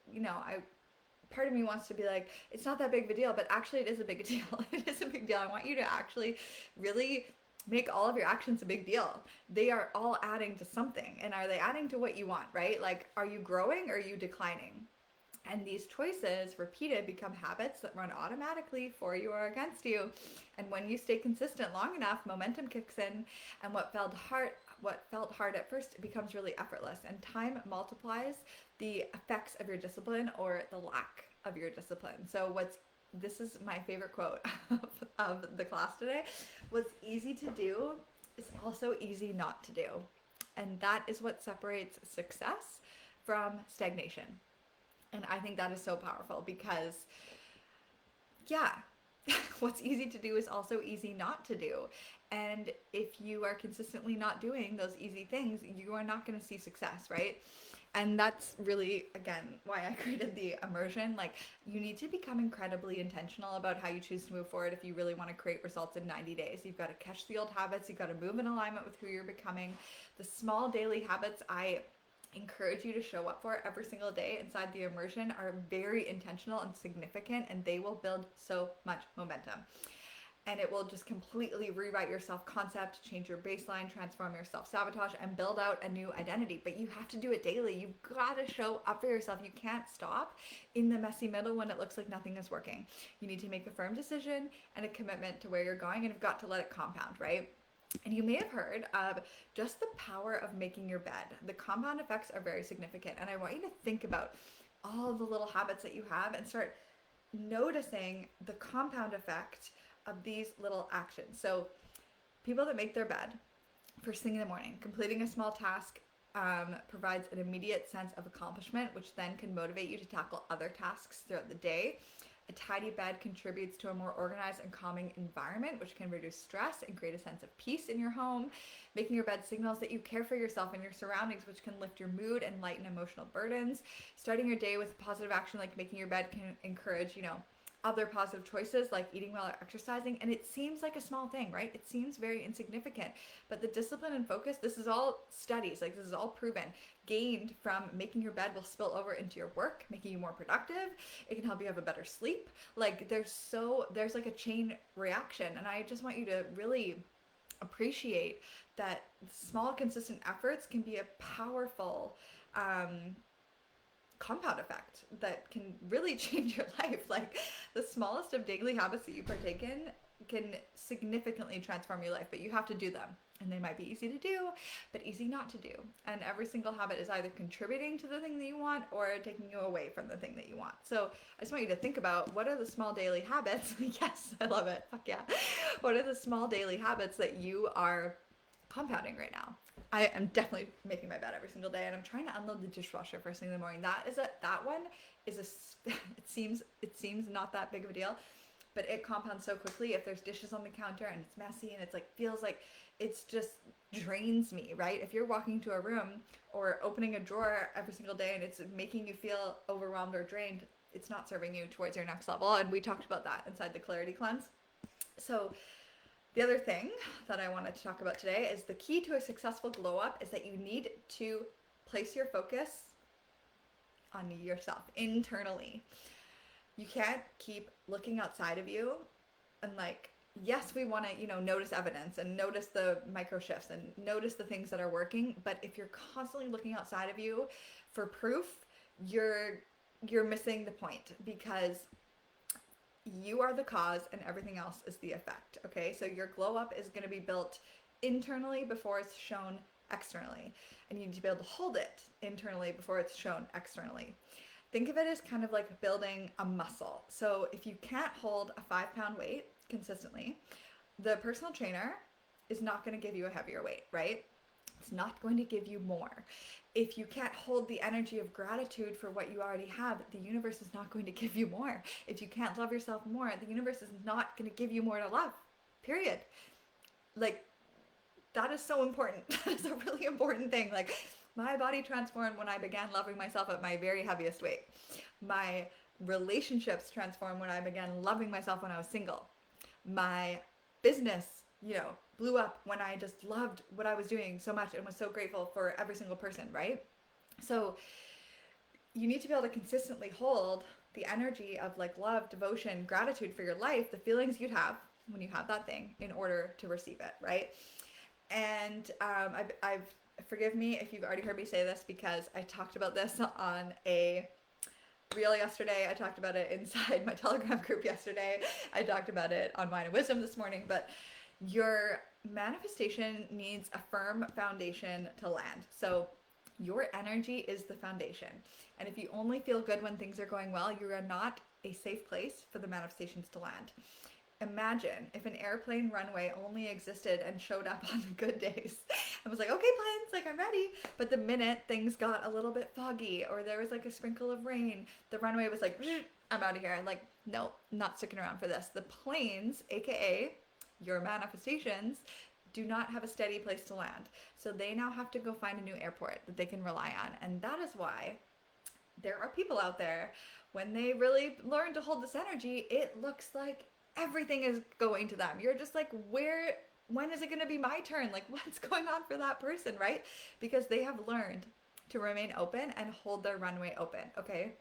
part of me wants to be like, it's not that big of a deal, but actually it is a big deal. It is a big deal. I want you to actually really make all of your actions a big deal. They are all adding to something. And are they adding to what you want, right? Like, are you growing or are you declining? And these choices, repeated, become habits that run automatically for you or against you. And when you stay consistent long enough, momentum kicks in, and what felt hard at first, it becomes really effortless. And time multiplies the effects of your discipline or the lack of your discipline. So this is my favorite quote of the class today. What's easy to do is also easy not to do. And that is what separates success from stagnation. And I think that is so powerful because, yeah, what's easy to do is also easy not to do. And if you are consistently not doing those easy things, you are not going to see success, right? And that's really, again, why I created the immersion. Like, you need to become incredibly intentional about how you choose to move forward if you really want to create results in 90 days. You've got to catch the old habits. You've got to move in alignment with who you're becoming. The small daily habits I encourage you to show up for every single day inside the immersion are very intentional and significant, and they will build so much momentum. And it will just completely rewrite your self-concept, change your baseline, transform your self-sabotage, and build out a new identity. But you have to do it daily. You've got to show up for yourself. You can't stop in the messy middle when it looks like nothing is working. You need to make a firm decision and a commitment to where you're going, and you've got to let it compound, right? And you may have heard of just the power of making your bed. The compound effects are very significant. And I want you to think about all the little habits that you have and start noticing the compound effect of these little actions. So people that make their bed first thing in the morning, completing a small task provides an immediate sense of accomplishment, which then can motivate you to tackle other tasks throughout the day. A tidy bed contributes to a more organized and calming environment, which can reduce stress and create a sense of peace in your home. Making your bed signals that you care for yourself and your surroundings, which can lift your mood and lighten emotional burdens. Starting your day with positive action like making your bed can encourage, other positive choices like eating well or exercising. And it seems like a small thing, right? It seems very insignificant, but the discipline and focus, this is all studies, like this is all proven, gained from making your bed will spill over into your work, making you more productive. It can help you have a better sleep. Like there's like a chain reaction. And I just want you to really appreciate that small, consistent efforts can be a powerful, compound effect that can really change your life. Like the smallest of daily habits that you partake in can significantly transform your life, but you have to do them. And they might be easy to do, but easy not to do. And every single habit is either contributing to the thing that you want or taking you away from the thing that you want. So I just want you to think about, what are the small daily habits? Yes, I love it. Fuck yeah. What are the small daily habits that you are compounding right now? I am definitely making my bed every single day, and I'm trying to unload the dishwasher first thing in the morning. That one is it seems not that big of a deal, but it compounds so quickly. If there's dishes on the counter and it's messy and it's like feels like it's just drains me, right? If you're walking to a room or opening a drawer every single day and it's making you feel overwhelmed or drained, it's not serving you towards your next level. And we talked about that inside the clarity cleanse. So the other thing that I wanted to talk about today is the key to a successful glow up is that you need to place your focus on yourself internally. You can't keep looking outside of you and like, yes, we want to, notice evidence and notice the micro shifts and notice the things that are working. But if you're constantly looking outside of you for proof, you're missing the point, because you are the cause and everything else is the effect. Okay, so your glow up is going to be built internally before it's shown externally, and you need to be able to hold it internally before it's shown externally. Think of it as kind of like building a muscle. So if you can't hold a 5 pound weight consistently, the personal trainer is not going to give you a heavier weight, right? It's not going to give you more. If you can't hold the energy of gratitude for what you already have, the universe is not going to give you more. If you can't love yourself more, the universe is not going to give you more to love. Period. Like, that is so important. That is a really important thing. Like, my body transformed when I began loving myself at my very heaviest weight. My relationships transformed when I began loving myself when I was single. My business, blew up when I just loved what I was doing so much and was so grateful for every single person, right? So you need to be able to consistently hold the energy of like love, devotion, gratitude for your life, the feelings you'd have when you have that thing in order to receive it, right? And I've forgive me if you've already heard me say this because I talked about this on a reel yesterday. I talked about it inside my Telegram group yesterday. I talked about it on Wine and Wisdom this morning. But your manifestation needs a firm foundation to land. So your energy is the foundation. And if you only feel good when things are going well, you are not a safe place for the manifestations to land. Imagine if an airplane runway only existed and showed up on the good days. I was like, okay, planes, like I'm ready. But the minute things got a little bit foggy or there was like a sprinkle of rain, the runway was like, I'm out of here. I'm like, no, not sticking around for this. The planes, aka your manifestations, do not have a steady place to land. So they now have to go find a new airport that they can rely on. And that is why there are people out there, when they really learn to hold this energy, it looks like everything is going to them. You're just like, when is it going to be my turn? Like, what's going on for that person, right? Because they have learned to remain open and hold their runway open, okay?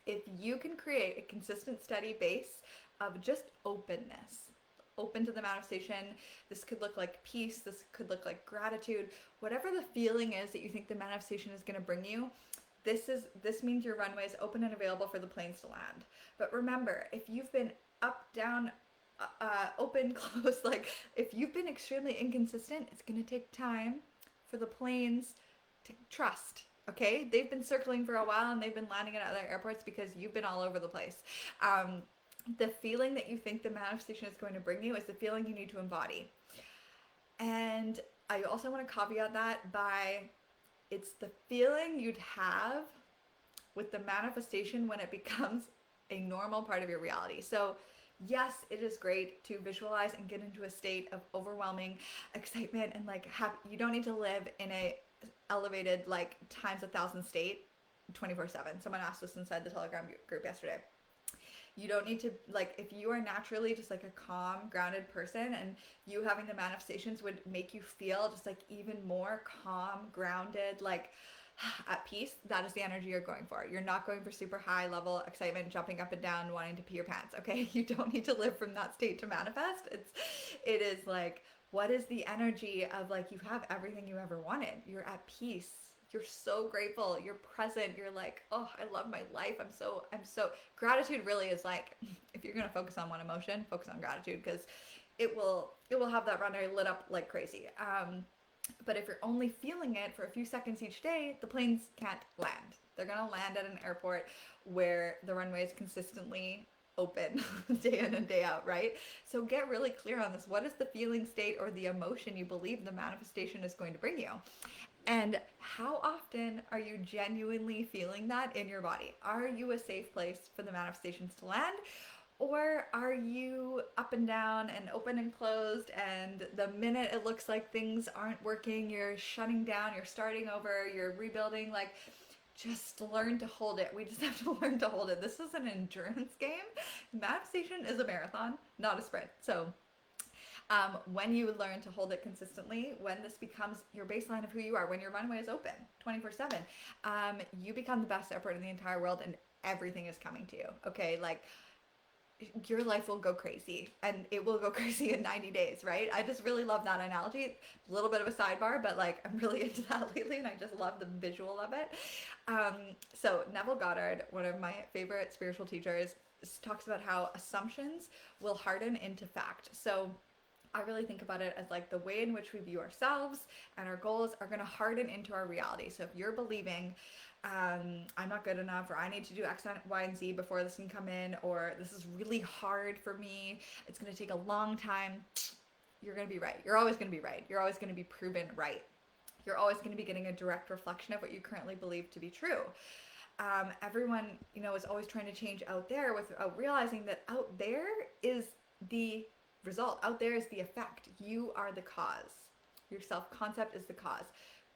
If you can create a consistent, steady base of just openness, open to the manifestation, this could look like peace, this could look like gratitude, whatever the feeling is that you think the manifestation is going to bring you, this means your runway is open and available for the planes to land. But remember, if you've been up, down, open, close, like if you've been extremely inconsistent, it's going to take time for the planes to trust. Okay, they've been circling for a while and they've been landing at other airports because you've been all over the place. The feeling that you think the manifestation is going to bring you is the feeling you need to embody. And I also want to caveat that by, it's the feeling you'd have with the manifestation when it becomes a normal part of your reality. So yes, it is great to visualize and get into a state of overwhelming excitement and like you don't need to live in a elevated like times 1,000 state 24/7. Someone asked this inside the Telegram group yesterday. You don't need to, like, if you are naturally just like a calm, grounded person and you having the manifestations would make you feel just like even more calm, grounded, like at peace, that is the energy you're going for. You're not going for super high level excitement, jumping up and down, wanting to pee your pants, okay? You don't need to live from that state to manifest. It is like, what is the energy of like, you have everything you ever wanted. You're at peace. You're so grateful. You're present. You're like, oh, I love my life. I'm so, gratitude really is like, if you're going to focus on one emotion, focus on gratitude because it will have that runway lit up like crazy. But if you're only feeling it for a few seconds each day, the planes can't land. They're going to land at an airport where the runway is consistently open day in and day out, right? So get really clear on this. What is the feeling state or the emotion you believe the manifestation is going to bring you? And how often are you genuinely feeling that in your body? Are you a safe place for the manifestations to land? Or are you up and down and open and closed, and the minute it looks like things aren't working, you're shutting down, you're starting over, you're rebuilding? Like, just learn to hold it. We just have to learn to hold it. This is an endurance game. Manifestation is a marathon, not a sprint. So when you learn to hold it consistently, when this becomes your baseline of who you are, when your runway is open 24/7, you become the best airport in the entire world and everything is coming to you. Okay, like your life will go crazy and it will go crazy in 90 days, right? I just really love that analogy. A little bit of a sidebar, but like I'm really into that lately and I just love the visual of it. So Neville Goddard, one of my favorite spiritual teachers, talks about how assumptions will harden into fact. So I really think about it as like the way in which we view ourselves and our goals are going to harden into our reality. So if you're believing, I'm not good enough, or I need to do X, Y, and Z before this can come in, or this is really hard for me, it's going to take a long time, you're going to be right. You're always going to be right. You're always going to be proven right. You're always going to be getting a direct reflection of what you currently believe to be true. Everyone, is always trying to change out there without realizing that out there is the result. Out there is the effect. You are the cause. Your self-concept is the cause.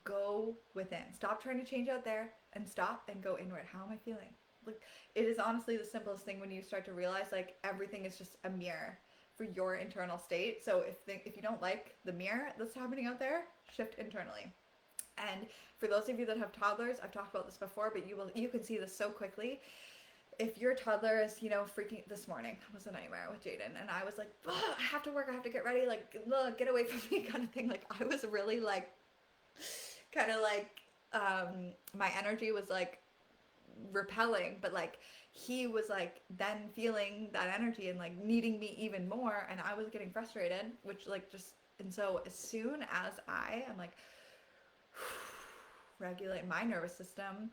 Go within. Stop trying to change out there and stop and go inward. How am I feeling? Like, it is honestly the simplest thing when you start to realize like everything is just a mirror for your internal state. So if you don't like the mirror that's happening out there, shift internally. And for those of you that have toddlers, I've talked about this before, but you can see this so quickly. If your toddler is, freaking, this morning was a nightmare with Jaden, and I was like, I have to work, I have to get ready, like, look, get away from me kind of thing. Like, I was really like, kind of like, my energy was like repelling, but like he was like then feeling that energy and like needing me even more, and I was getting frustrated, which like just, and so as soon as I am like, regulate my nervous system,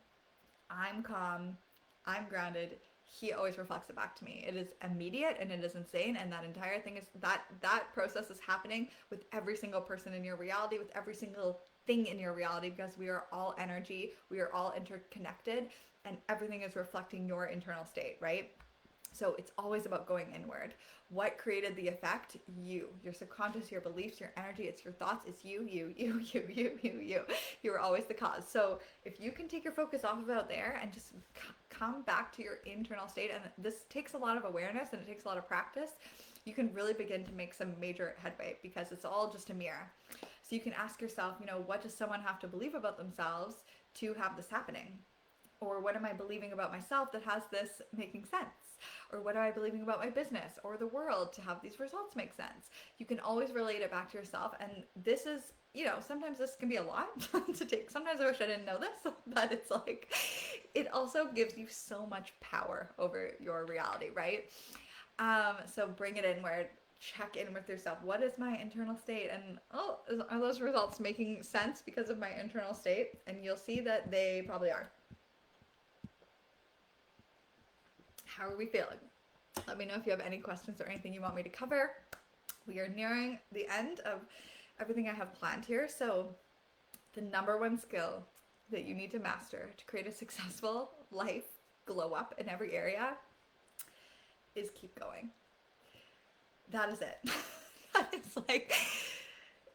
I'm calm, I'm grounded, he always reflects it back to me. It is immediate and it is insane, and that entire thing is that process is happening with every single person in your reality, with every single thing in your reality, because we are all energy, we are all interconnected, and everything is reflecting your internal state, right? So it's always about going inward. What created the effect? You. Your subconscious, your beliefs, your energy, it's your thoughts, it's you. You're always the cause. So if you can take your focus off of out there and just come back to your internal state, and this takes a lot of awareness and it takes a lot of practice, you can really begin to make some major headway, because it's all just a mirror. So you can ask yourself, what does someone have to believe about themselves to have this happening? Or what am I believing about myself that has this making sense? Or what am I believing about my business or the world to have these results make sense? You can always relate it back to yourself. And this is, sometimes this can be a lot to take. Sometimes I wish I didn't know this, but it's like, it also gives you so much power over your reality, right? So bring it inward. Check in with yourself. What is my internal state? And are those results making sense because of my internal state? And you'll see that they probably are. How are we feeling? Let me know if you have any questions or anything you want me to cover. We are nearing the end of everything I have planned here. So the number one skill that you need to master to create a successful life, glow up in every area, is keep going. That is it. It's like,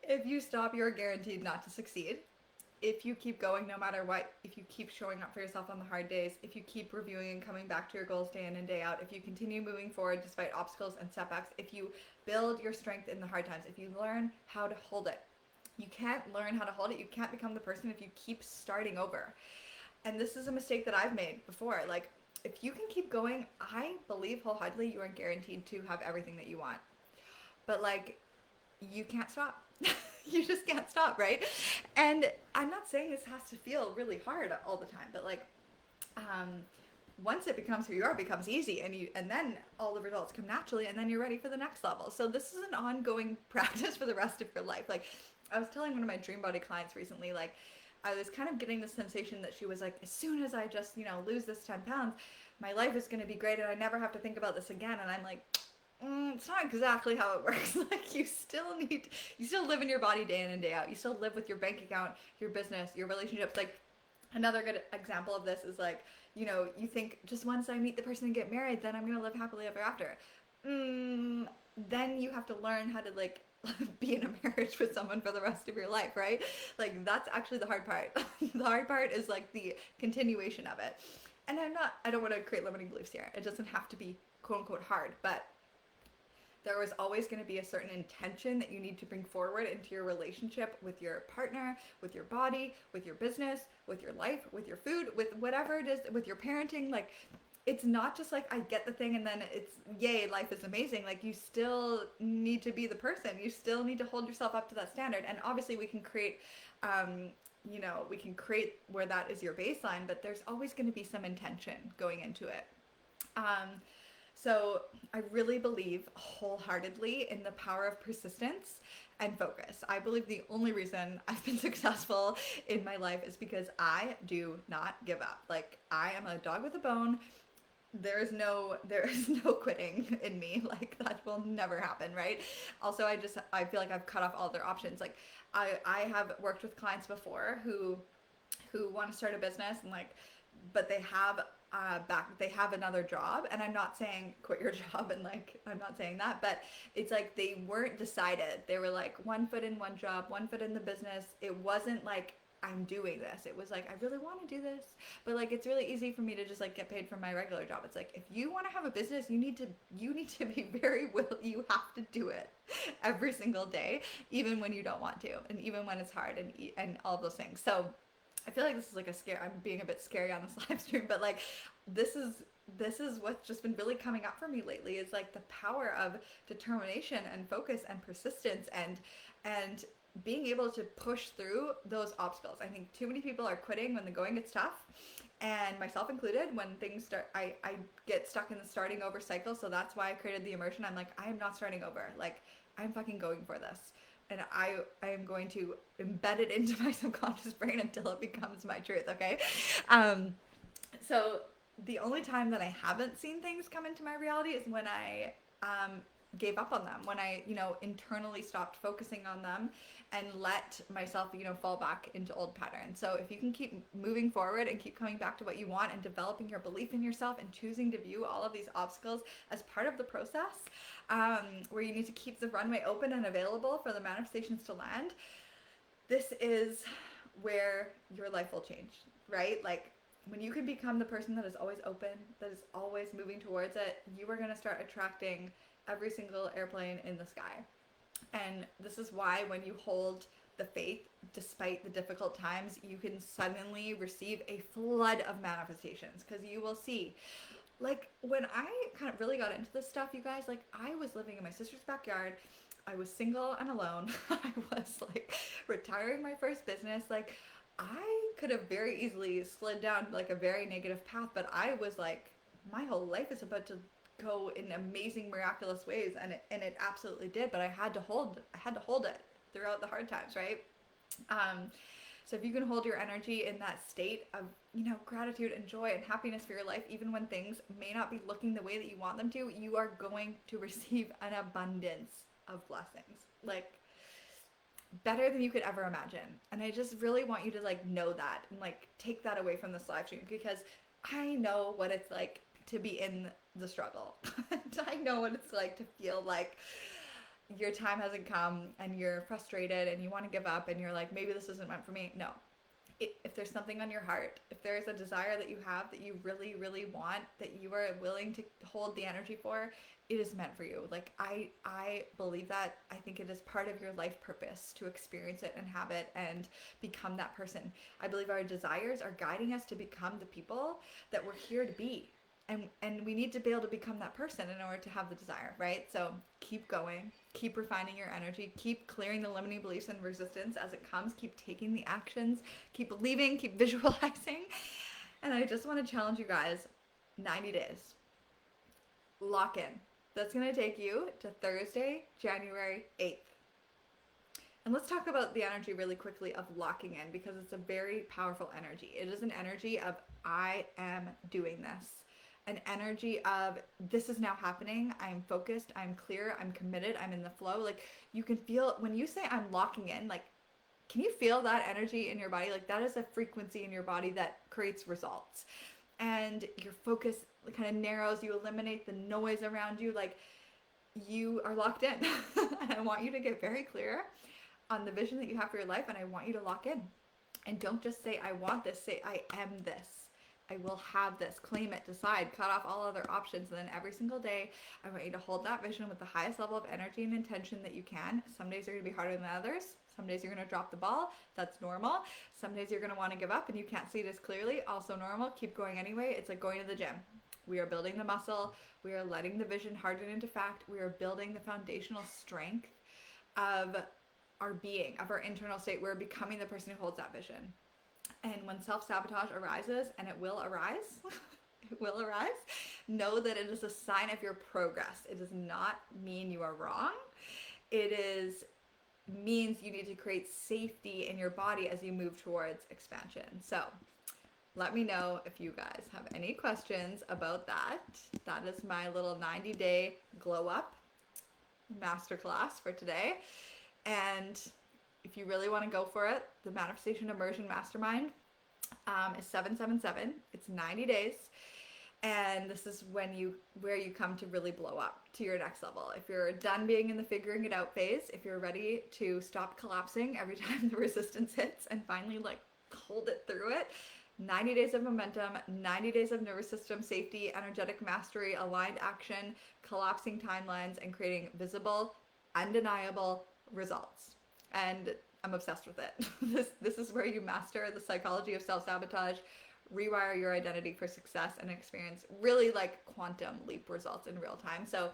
if you stop, you're guaranteed not to succeed. If you keep going no matter what, if you keep showing up for yourself on the hard days, if you keep reviewing and coming back to your goals day in and day out, if you continue moving forward despite obstacles and setbacks, if you build your strength in the hard times, if you learn how to hold it. You can't learn how to hold it. You can't become the person if you keep starting over. And this is a mistake that I've made before. Like, if you can keep going, I believe wholeheartedly you are guaranteed to have everything that you want. But like, you can't stop. You just can't stop, right? And I'm not saying this has to feel really hard all the time, but like, once it becomes who you are, it becomes easy, and then all the results come naturally, and then you're ready for the next level. So this is an ongoing practice for the rest of your life. Like, I was telling one of my dream body clients recently, like, I was kind of getting the sensation that she was like, as soon as I just, lose this 10 pounds, my life is going to be great and I never have to think about this again. And I'm like, it's not exactly how it works. Like, you still live in your body day in and day out. You still live with your bank account, your business, your relationships. Like, another good example of this is like, you think just once I meet the person and get married, then I'm going to live happily ever after. Then you have to learn how to like be in a marriage with someone for the rest of your life, right? Like, that's actually the hard part. The hard part is like the continuation of it. And I don't want to create limiting beliefs here. It doesn't have to be quote unquote hard, but there is always going to be a certain intention that you need to bring forward into your relationship with your partner, with your body, with your business, with your life, with your food, with whatever it is, with your parenting. Like, it's not just like I get the thing and then it's yay, life is amazing. Like, you still need to be the person. You still need to hold yourself up to that standard. And obviously we can create, we can create where that is your baseline, but there's always going to be some intention going into it. So I really believe wholeheartedly in the power of persistence and focus. I believe the only reason I've been successful in my life is because I do not give up. Like, I am a dog with a bone. There is no quitting in me. Like, that will never happen, right? Also, I feel like I've cut off all their options. Like, I have worked with clients before who want to start a business, and like, but they have another job, and I'm not saying quit your job, and like, I'm not saying that, but it's like they weren't decided. They were like one foot in one job, one foot in the business. It wasn't like I'm doing this. It was like I really want to do this, but like it's really easy for me to just like get paid from my regular job. It's like if you want to have a business, you need to be very you have to do it every single day, even when you don't want to, and even when it's hard, and all of those things. So I feel like this is like a scare. I'm being a bit scary on this live stream, but like this is this is what's just been really coming up for me lately is like the power of determination and focus and persistence and being able to push through those obstacles. I think too many people are quitting when the going gets tough, and myself included. When things start, I get stuck in the starting over cycle. So that's why I created the immersion. I'm like, I am not starting over. Like, I'm fucking going for this, and I am going to embed it into my subconscious brain until it becomes my truth. Okay. um so the only time that I haven't seen things come into my reality is when I gave up on them, when I, internally stopped focusing on them and let myself, fall back into old patterns. So if you can keep moving forward and keep coming back to what you want and developing your belief in yourself and choosing to view all of these obstacles as part of the process, where you need to keep the runway open and available for the manifestations to land, this is where your life will change, right? Like, when you can become the person that is always open, that is always moving towards it, you are going to start attracting every single airplane in the sky. And this is why when you hold the faith, despite the difficult times, you can suddenly receive a flood of manifestations, because you will see. Like, when I kind of really got into this stuff, you guys, like, I was living in my sister's backyard. I was single and alone. I was like retiring my first business. Like, I could have very easily slid down like a very negative path, but I was like, my whole life is about to go in amazing, miraculous ways, and it absolutely did. But I had to hold it throughout the hard times, right? Um, so if you can hold your energy in that state of, gratitude and joy and happiness for your life, even when things may not be looking the way that you want them to, you are going to receive an abundance of blessings. Like, better than you could ever imagine. And I just really want you to like know that and like take that away from this live stream, because I know what it's like to be in the struggle. I know what it's like to feel like your time hasn't come and you're frustrated and you want to give up and you're like, maybe this isn't meant for me. No. If there's something on your heart, if there's a desire that you have that you really, really want, that you are willing to hold the energy for, it is meant for you. Like, I believe that. I think it is part of your life purpose to experience it and have it and become that person. I believe our desires are guiding us to become the people that we're here to be. And we need to be able to become that person in order to have the desire, right? So keep going, keep refining your energy, keep clearing the limiting beliefs and resistance as it comes, keep taking the actions, keep believing, keep visualizing. And I just want to challenge you guys, 90 days. Lock in. That's going to take you to Thursday, January 8th. And let's talk about the energy really quickly of locking in, because it's a very powerful energy. It is an energy of I am doing this. An energy of this is now happening. I'm focused, I'm clear, I'm committed, I'm in the flow. Like, you can feel when you say I'm locking in, like, can you feel that energy in your body? Like, that is a frequency in your body that creates results. And your focus kind of narrows, you eliminate the noise around you. Like, you are locked in. And I want you to get very clear on the vision that you have for your life, and I want you to lock in. And don't just say I want this, say I am this. I will have this. Claim it, decide, cut off all other options. And then every single day, I want you to hold that vision with the highest level of energy and intention that you can. Some days are going to be harder than others. Some days you're going to drop the ball. That's normal. Some days you're going to want to give up and you can't see it as clearly. Also normal. Keep going anyway. It's like going to the gym. We are building the muscle. We are letting the vision harden into fact. We are building the foundational strength of our being, of our internal state. We're becoming the person who holds that vision. And when self-sabotage arises, and it will arise, It will arise. Know that it is a sign of your progress. It does not mean you are wrong. It is means you need to create safety in your body as you move towards expansion. So let me know if you guys have any questions about that. That is my little 90-day glow up masterclass for today. And if you really want to go for it, the Manifestation Immersion Mastermind is 777. It's 90 days. And this is where you come to really blow up to your next level. If you're done being in the figuring it out phase, if you're ready to stop collapsing every time the resistance hits and finally like hold it through it, 90 days of momentum, 90 days of nervous system safety, energetic mastery, aligned action, collapsing timelines, and creating visible, undeniable results. And I'm obsessed with it. This is where you master the psychology of self-sabotage, rewire your identity for success, and experience really like quantum leap results in real time. So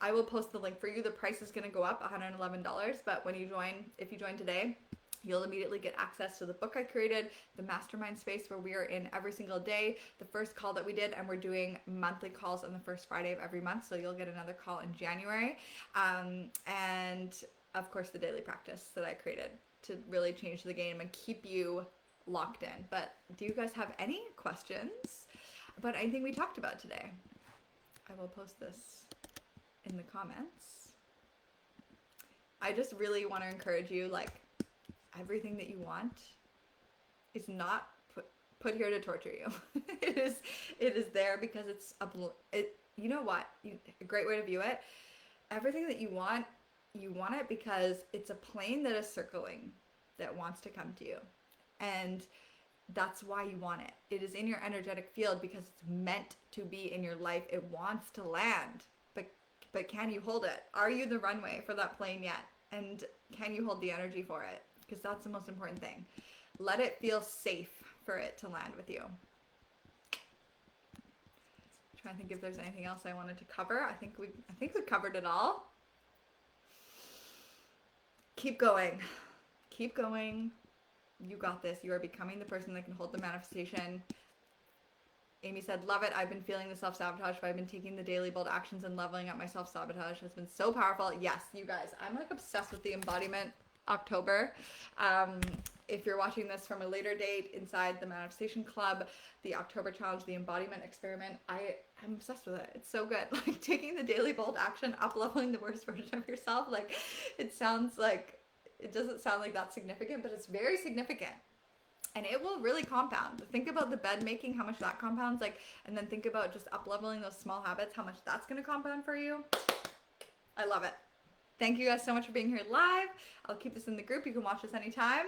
I will post the link for you. The price is going to go up $111, but if you join today, you'll immediately get access to the book I created, the mastermind space where we are in every single day, the first call that we did, and we're doing monthly calls on the first Friday of every month. So you'll get another call in January. And of course, the daily practice that I created to really change the game and keep you locked in. But do you guys have any questions about anything we talked about today? I will post this in the comments. I just really want to encourage you, like, everything that you want is not put here to torture you. It is there because you know what? A great way to view it. Everything that you want it because it's a plane that is circling that wants to come to you. And that's why you want it. It is in your energetic field because it's meant to be in your life. It wants to land. But can you hold it? Are you the runway for that plane yet? And can you hold the energy for it? Because that's the most important thing. Let it feel safe for it to land with you. I'm trying to think if there's anything else I wanted to cover. I think we covered it all. Keep going. Keep going. You got this. You are becoming the person that can hold the manifestation. Amy said, love it. I've been feeling the self-sabotage, but I've been taking the daily bold actions and leveling up my self-sabotage. Has been so powerful. Yes, you guys. I'm like obsessed with the embodiment October. If you're watching this from a later date inside the Manifestation Club, the October challenge, the embodiment experiment, I'm obsessed with it. It's so good. Like taking the daily bold action, up-leveling the worst version of yourself. Like it doesn't sound like that's significant, but it's very significant. And it will really compound. Think about the bed making, how much that compounds, and then think about just up-leveling those small habits, how much that's going to compound for you. I love it. Thank you guys so much for being here live. I'll keep this in the group. You can watch this anytime.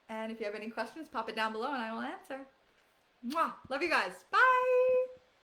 And if you have any questions, pop it down below and I will answer. Mwah. Love you guys. Bye.